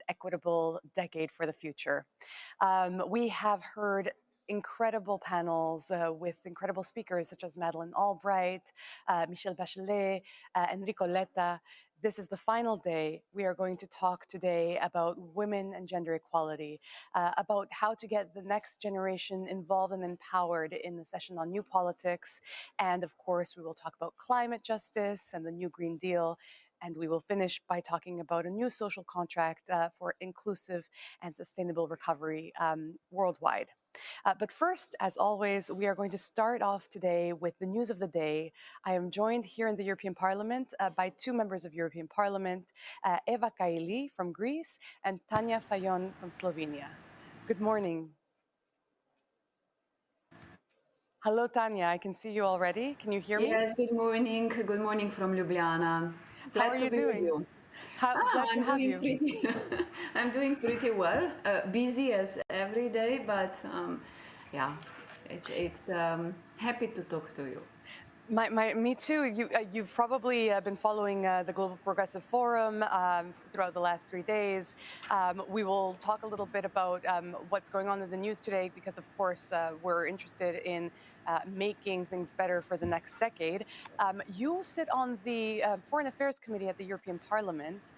equitable decade for the future. We have heard incredible panels with incredible speakers such as Madeleine Albright, Michelle Bachelet, Enrico Letta. This is the final day. We are going to talk today about women and gender equality, about how to get the next generation involved and empowered in the session on new politics. And of course, we will talk about climate justice and the new Green Deal. And we will finish by talking about a new social contract for inclusive and sustainable recovery worldwide. But first, as always, we are going to start off today with the news of the day. I am joined here in the European Parliament by two members of European Parliament, Eva Kaili from Greece and Tanja Fajon from Slovenia. Good morning. Hello, Tanja. I can see you already. Can you hear me? Yes, good morning. Good morning from Ljubljana. How are you doing? Glad to have you. I'm doing pretty well. Busy as every day, but yeah, it's happy to talk to you. Me too. You've probably been following the Global Progressive Forum throughout the last 3 days. We will talk a little bit about what's going on in the news today because, of course, we're interested in making things better for the next decade. You sit on the Foreign Affairs Committee at the European Parliament,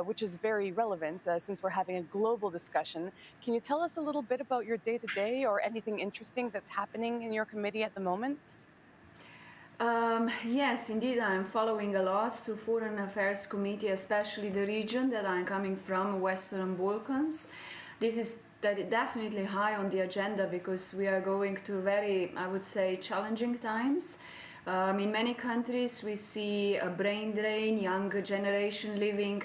which is very relevant since we're having a global discussion. Can you tell us a little bit about your day-to-day or anything interesting that's happening in your committee at the moment? Yes, indeed, I'm following a lot to Foreign Affairs Committee, especially the region that I'm coming from, Western Balkans. This is definitely high on the agenda because we are going through very, I would say, challenging times. In many countries, we see a brain drain, younger generation living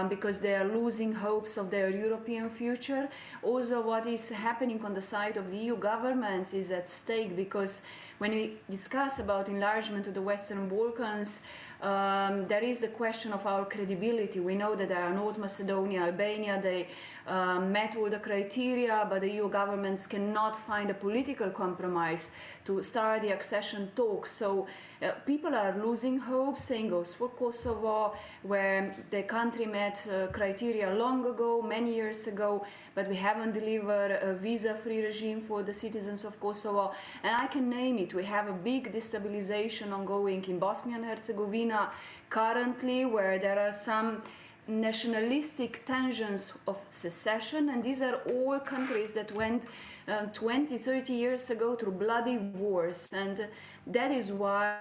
because they are losing hopes of their European future. Also, what is happening on the side of the EU governments is at stake because when we discuss about enlargement to the Western Balkans, there is a question of our credibility. We know that there are North Macedonia, Albania, they met all the criteria, but the EU governments cannot find a political compromise to start the accession talks. So people are losing hope, same goes for Kosovo, where the country met criteria long ago, many years ago, but we haven't delivered a visa-free regime for the citizens of Kosovo. And I can name it. We have a big destabilization ongoing in Bosnia and Herzegovina currently, where there are some nationalistic tensions of secession, and these are all countries that went 20, 30 years ago through bloody wars, and that is why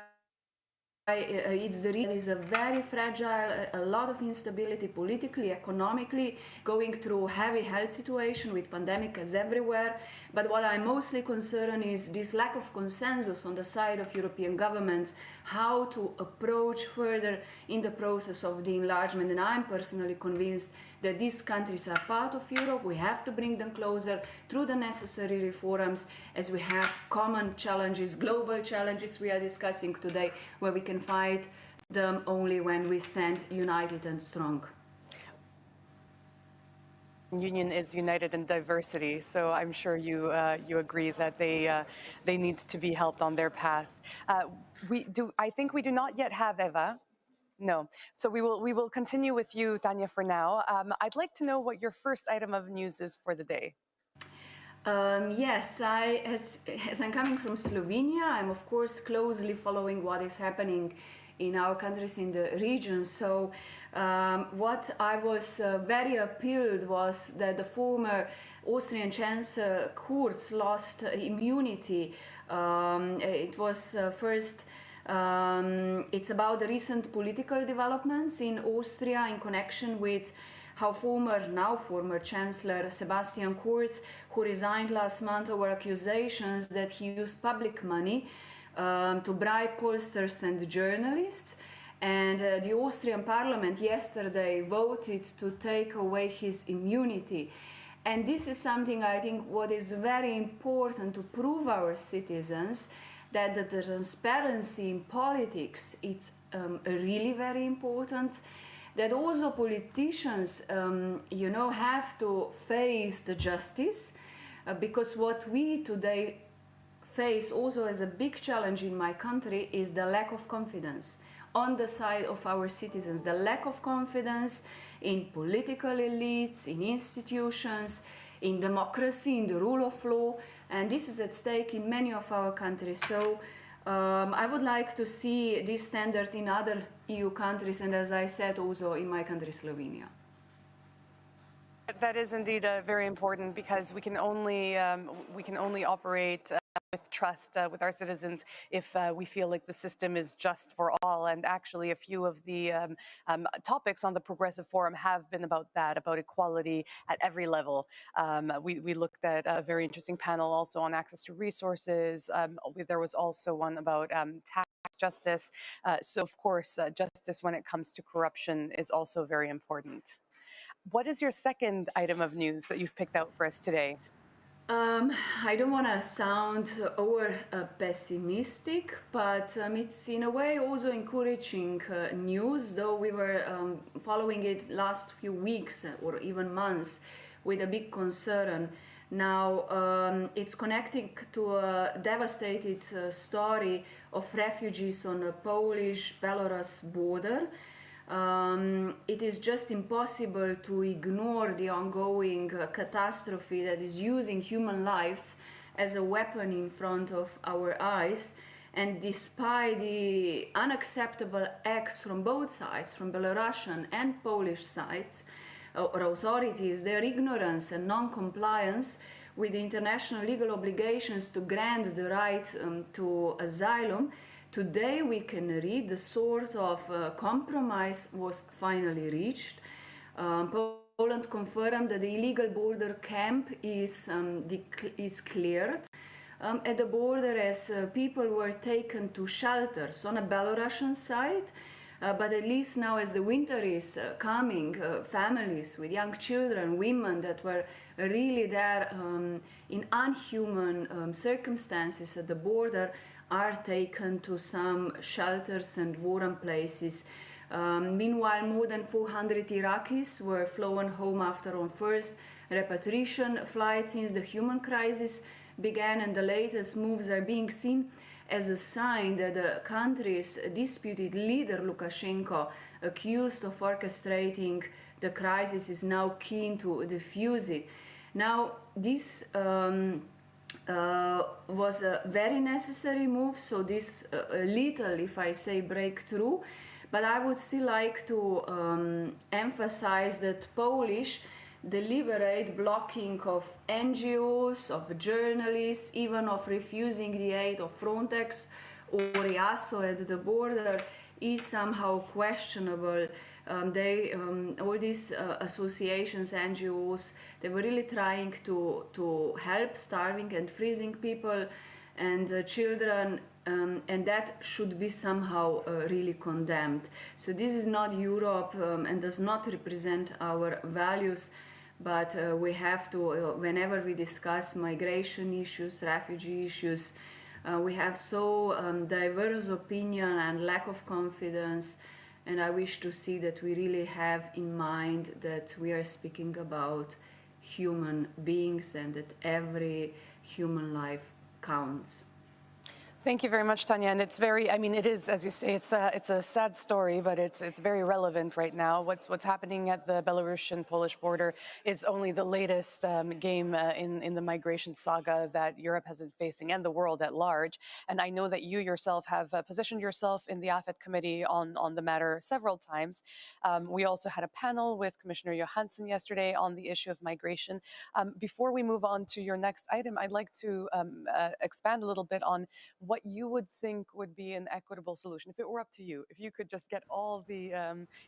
it's a very fragile, a lot of instability politically, economically, going through heavy health situation with pandemic as everywhere. But what I'm mostly concerned is this lack of consensus on the side of European governments, how to approach further in the process of the enlargement. And I'm personally convinced that these countries are part of Europe. We have to bring them closer through the necessary reforms as we have common challenges, global challenges we are discussing today, where we can fight them only when we stand united and strong. Union is united in diversity, so I'm sure you agree that they need to be helped on their path. I think we do not yet have Eva. No, so we will continue with you, Tanja, for now. I'd like to know what your first item of news is for the day. Yes, as I'm coming from Slovenia, I'm of course closely following what is happening in our countries in the region. So what I was very appealed was that the former Austrian Chancellor Kurz lost immunity. It was first it's about the recent political developments in Austria in connection with how now former Chancellor Sebastian Kurz, who resigned last month over accusations that he used public money to bribe pollsters and journalists. And the Austrian parliament yesterday voted to take away his immunity. And this is something I think what is very important to prove our citizens that the transparency in politics is really very important. That also politicians, have to face the justice, because what we today face also as a big challenge in my country is the lack of confidence on the side of our citizens. The lack of confidence in political elites, in institutions, in democracy, in the rule of law, and this is at stake in many of our countries. So I would like to see this standard in other EU countries, and as I said, also in my country, Slovenia. That is indeed very important because we can only operate with trust with our citizens if we feel like the system is just for all. And actually, a few of the topics on the Progressive Forum have been about that, about equality at every level. We looked at a very interesting panel also on access to resources. There was also one about tax justice. So, of course, justice when it comes to corruption is also very important. What is your second item of news that you've picked out for us today? I don't want to sound over pessimistic, but it's in a way also encouraging news, though we were following it last few weeks or even months with a big concern. Now, it's connecting to a devastated story of refugees on the Polish-Belarus border. It is just impossible to ignore the ongoing catastrophe that is using human lives as a weapon in front of our eyes. And despite the unacceptable acts from both sides, from Belarusian and Polish sides, or authorities, their ignorance and non-compliance with the international legal obligations to grant the right to asylum, today we can read the sort of compromise was finally reached. Poland confirmed that the illegal border camp is cleared at the border as people were taken to shelters on a Belarusian side. But at least now, as the winter is coming, families with young children, women that were really there in unhuman circumstances at the border are taken to some shelters and warm places. Meanwhile, more than 400 Iraqis were flown home after on first repatriation flight since the human crisis began, and the latest moves are being seen as a sign that the country's disputed leader Lukashenko, accused of orchestrating the crisis, is now keen to defuse it. Now, this was a very necessary move, so this little, if I say, breakthrough, but I would still like to emphasize that Polish deliberate blocking of NGOs, of journalists, even of refusing the aid of Frontex or EASO at the border is somehow questionable. All these associations, NGOs, they were really trying to help starving and freezing people and children, and that should be somehow really condemned. So this is not Europe and does not represent our values, but we have to, whenever we discuss migration issues, refugee issues, we have so diverse opinion and lack of confidence, and I wish to see that we really have in mind that we are speaking about human beings and that every human life counts. Thank you very much, Tanya. And it's very, I mean, it is, as you say, it's a sad story, but it's very relevant right now. What's happening at the Belarusian-Polish border is only the latest game in the migration saga that Europe has been facing and the world at large. And I know that you yourself have positioned yourself in the AFET committee on the matter several times. We also had a panel with Commissioner Johansson yesterday on the issue of migration. Before we move on to your next item, I'd like to expand a little bit on what you would think would be an equitable solution if it were up to you, if you could just get all the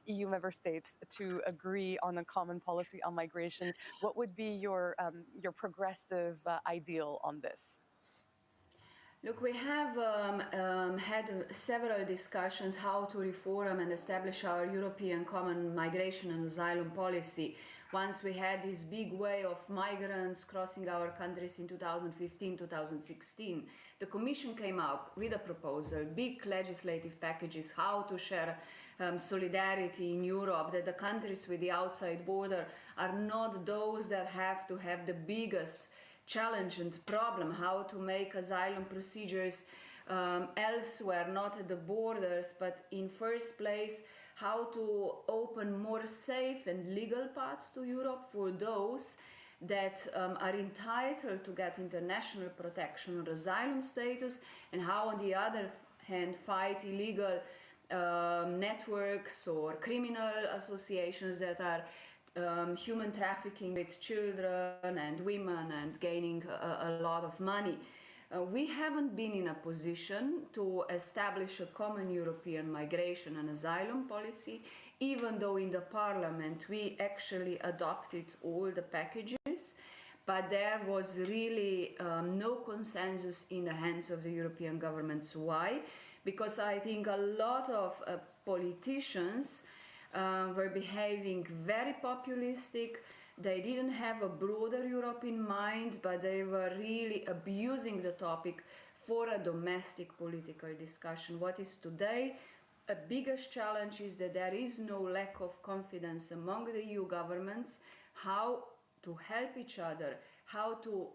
EU member states to agree on a common policy on migration, what would be your progressive ideal on this? Look, we have had several discussions how to reform and establish our European common migration and asylum policy. Once we had this big wave of migrants crossing our countries in 2015, 2016, the Commission came up with a proposal, big legislative packages, how to share solidarity in Europe, that the countries with the outside border are not those that have to have the biggest challenge and problem, how to make asylum procedures elsewhere, not at the borders, but in first place, how to open more safe and legal paths to Europe for those that are entitled to get international protection or asylum status, and how, on the other hand, fight illegal networks or criminal associations that are human trafficking with children and women and gaining a lot of money. We haven't been in a position to establish a common European migration and asylum policy, even though in the Parliament we actually adopted all the packages, but there was really no consensus in the hands of the European governments. Why? Because I think a lot of politicians were behaving very populistic. They didn't have a broader Europe in mind, but they were really abusing the topic for a domestic political discussion. What is today a biggest challenge is that there is no lack of confidence among the EU governments how to help each other, how to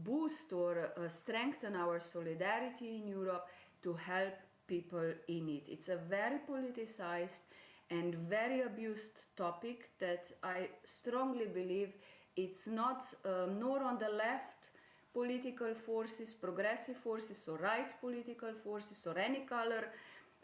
boost or strengthen our solidarity in Europe to help people in need. It's a very politicized and very abused topic that I strongly believe it's not nor on the left political forces, progressive forces, or right political forces, or any color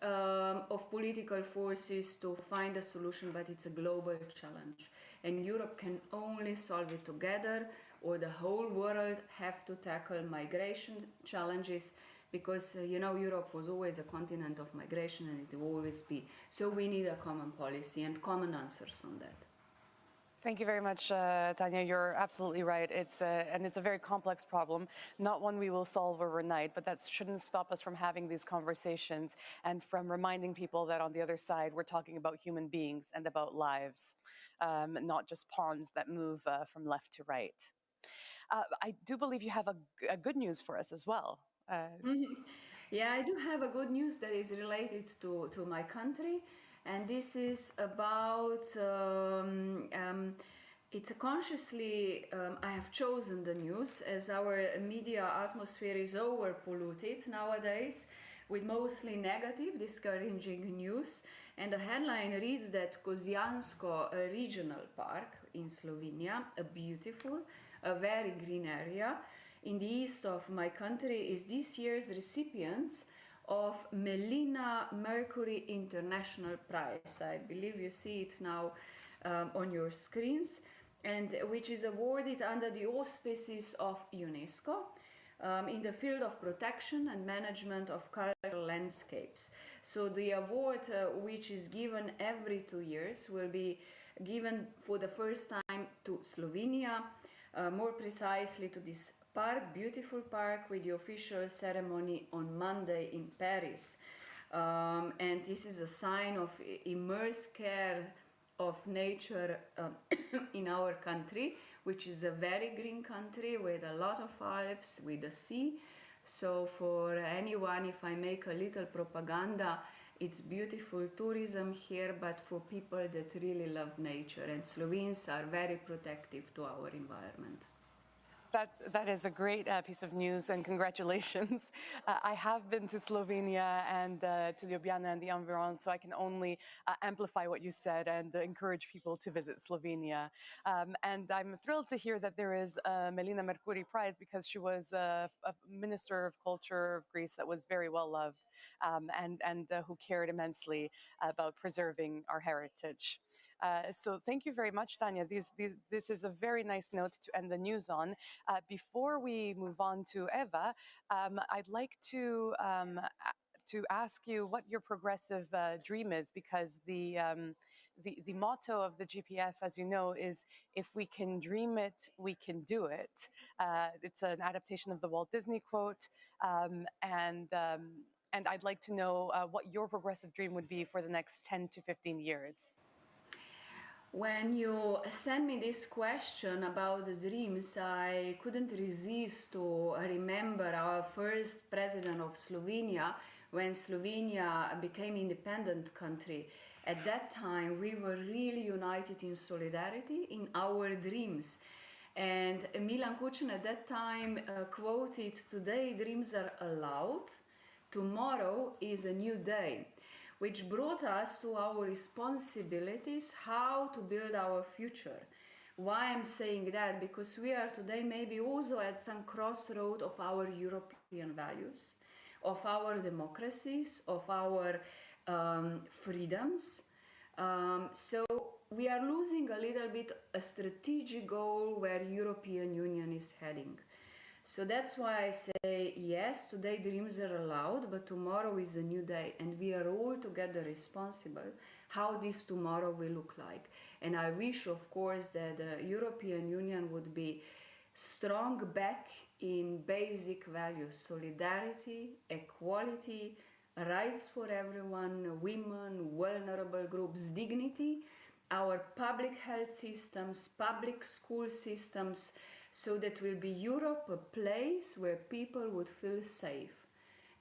of political forces to find a solution, but it's a global challenge. And Europe can only solve it together, or the whole world have to tackle migration challenges, because Europe was always a continent of migration, and it will always be. So we need a common policy and common answers on that. Thank you very much, Tanya. You're absolutely right. It's a very complex problem, not one we will solve overnight, but that shouldn't stop us from having these conversations and from reminding people that on the other side, we're talking about human beings and about lives, not just pawns that move from left to right. I do believe you have a good news for us as well. Yeah, I do have a good news that is related to my country, and this is about it's a consciously I have chosen the news, as our media atmosphere is over polluted nowadays with mostly negative, discouraging news. And the headline reads that Kozjansko, a regional park in Slovenia, a beautiful, a very green area in the east of my country, is this year's recipient of Melina Mercury International Prize. I believe you see it now on your screens, and which is awarded under the auspices of UNESCO in the field of protection and management of cultural landscapes. So the award, which is given every 2 years, will be given for the first time to Slovenia, more precisely to this park, beautiful park, with the official ceremony on Monday in Paris. And this is a sign of immense care of nature in our country, which is a very green country with a lot of Alps, with the sea. So for anyone, if I make a little propaganda, it's beautiful tourism here, but for people that really love nature, and Slovenes are very protective to our environment. That is a great piece of news, and congratulations. I have been to Slovenia and to Ljubljana and the environs, so I can only amplify what you said and encourage people to visit Slovenia. And I'm thrilled to hear that there is a Melina Mercouri Prize, because she was a minister of culture of Greece that was very well loved and who cared immensely about preserving our heritage. So thank you very much, Tanya. This is a very nice note to end the news on. Before we move on to Eva, I'd like to ask you what your progressive dream is, because the motto of the GPF, as you know, is "If we can dream it, we can do it." It's an adaptation of the Walt Disney quote, and I'd like to know what your progressive dream would be for the next 10 to 15 years. When you sent me this question about the dreams, I couldn't resist to remember our first president of Slovenia when Slovenia became an independent country. At that time, we were really united in solidarity in our dreams. And Milan Kuchan at that time quoted, "Today dreams are allowed, tomorrow is a new day," which brought us to our responsibilities, how to build our future. Why I'm saying that? Because we are today maybe also at some crossroad of our European values, of our democracies, of our freedoms. So we are losing a little bit a strategic goal where European Union is heading. So that's why I say, yes, today dreams are allowed, but tomorrow is a new day, and we are all together responsible how this tomorrow will look like. And I wish, of course, that the European Union would be strong back in basic values: solidarity, equality, rights for everyone, women, vulnerable groups, dignity, our public health systems, public school systems, so that will be Europe a place where people would feel safe,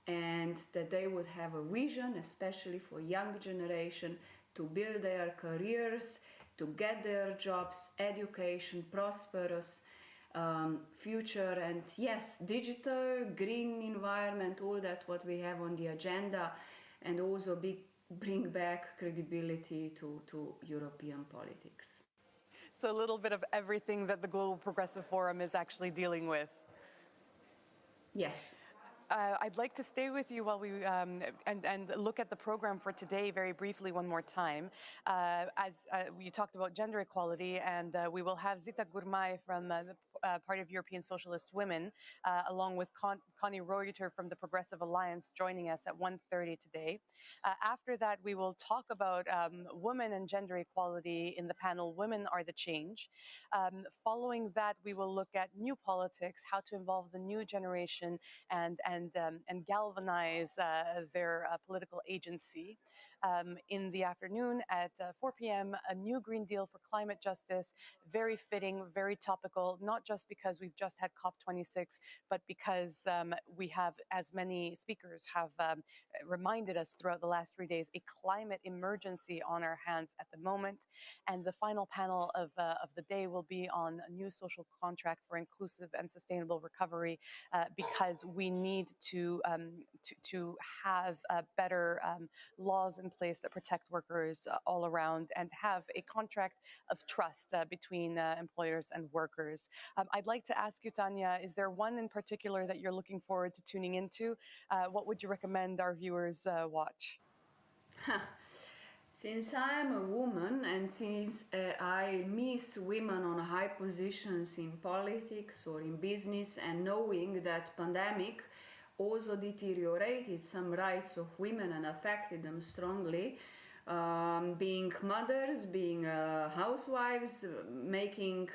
and that they would have a vision, especially for young generation, to build their careers, to get their jobs, education, prosperous future, and yes, digital, green environment, all that what we have on the agenda, and also bring back credibility to European politics. So a little bit of everything that the Global Progressive Forum is actually dealing with. Yes. I'd like to stay with you while we and look at the program for today very briefly one more time. As you talked about gender equality, and we will have Zita Gurmai from the Party of European Socialist Women, along with Connie Reuter from the Progressive Alliance, joining us at 1:30 today. After that, we will talk about women and gender equality in the panel "Women Are the Change." Following that, we will look at new politics, how to involve the new generation and galvanize their political agency. In the afternoon at 4 p.m., a new Green Deal for climate justice, very fitting, very topical, not just because we've just had COP26, but because we have, as many speakers have reminded us throughout the last 3 days, a climate emergency on our hands at the moment. And the final panel of the day will be on a new social contract for inclusive and sustainable recovery, because we need to have better laws in place that protect workers all around, and have a contract of trust between employers and workers. I'd like to ask you, Tanya, is there one in particular that you're looking forward to tuning into? What would you recommend our viewers watch? Since I'm a woman, and since I miss women on high positions in politics or in business, and knowing that pandemic also deteriorated some rights of women and affected them strongly, being mothers, being housewives, making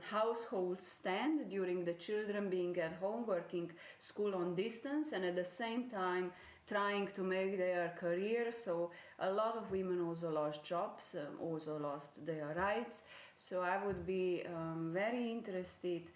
household stand during the children being at home, working school on distance, and at the same time trying to make their career. So a lot of women also lost jobs, also lost their rights. So I would be very interested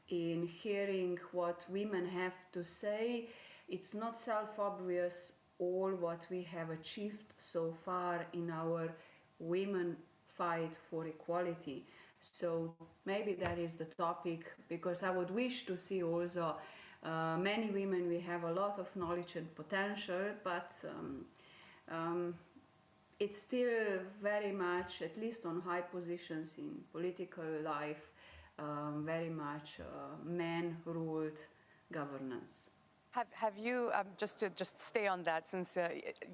in hearing what women have to say. It's not self-obvious all what we have achieved so far in our women fight for equality. So maybe that is the topic, because I would wish to see also many women. We have a lot of knowledge and potential, but it's still very much, at least on high positions in political life, very much man-ruled governance. Have you, just to stay on that, since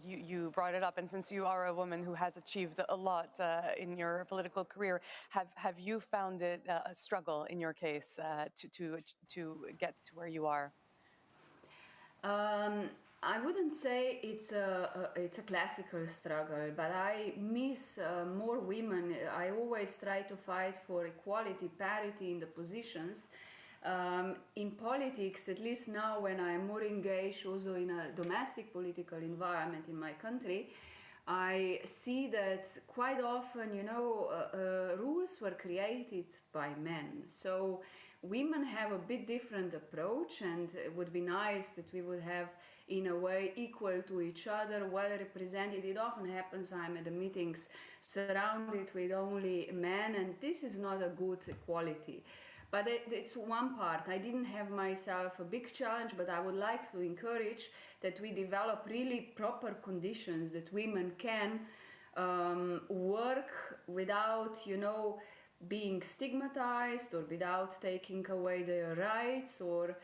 you brought it up, and since you are a woman who has achieved a lot in your political career, have you found it a struggle in your case to get to where you are? I wouldn't say it's a classical struggle, but I miss more women. I always try to fight for equality, parity in the positions. In politics, at least now when I'm more engaged also in a domestic political environment in my country, I see that quite often, rules were created by men. So women have a bit different approach, and it would be nice that we would have in a way equal to each other, well represented. It often happens I'm at the meetings surrounded with only men, and this is not a good equality. But it's one part. I didn't have myself a big challenge, but I would like to encourage that we develop really proper conditions that women can work without, being stigmatized or without taking away their rights, or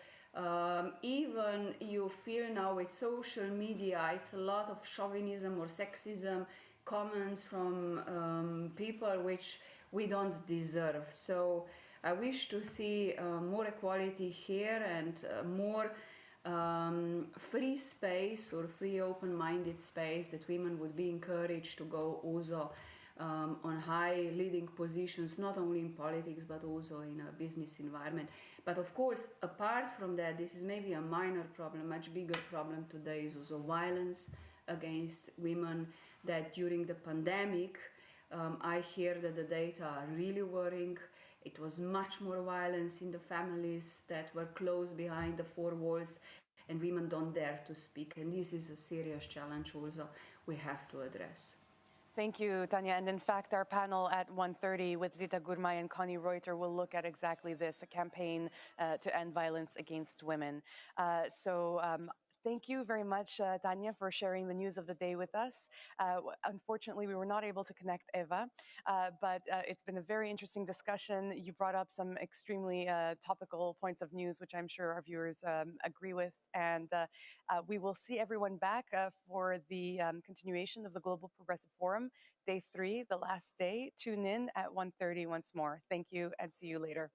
even you feel now with social media, it's a lot of chauvinism or sexism comments from people which we don't deserve. So I wish to see more equality here and more free space or free open-minded space that women would be encouraged to go also on high leading positions, not only in politics but also in a business environment. But of course, apart from that, this is maybe a minor problem. Much bigger problem today is also violence against women, that during the pandemic, I hear that the data are really worrying. It was much more violence in the families that were close behind the four walls, and women don't dare to speak. And this is a serious challenge also we have to address. Thank you, Tanya. And in fact, our panel at 1:30 with Zita Gurmai and Connie Reuter will look at exactly this, a campaign to end violence against women. Thank you very much, Tanya, for sharing the news of the day with us. Unfortunately, we were not able to connect Eva, but it's been a very interesting discussion. You brought up some extremely topical points of news, which I'm sure our viewers agree with. And we will see everyone back for the continuation of the Global Progressive Forum, Day 3, the last day. Tune in at 1:30 once more. Thank you, and see you later.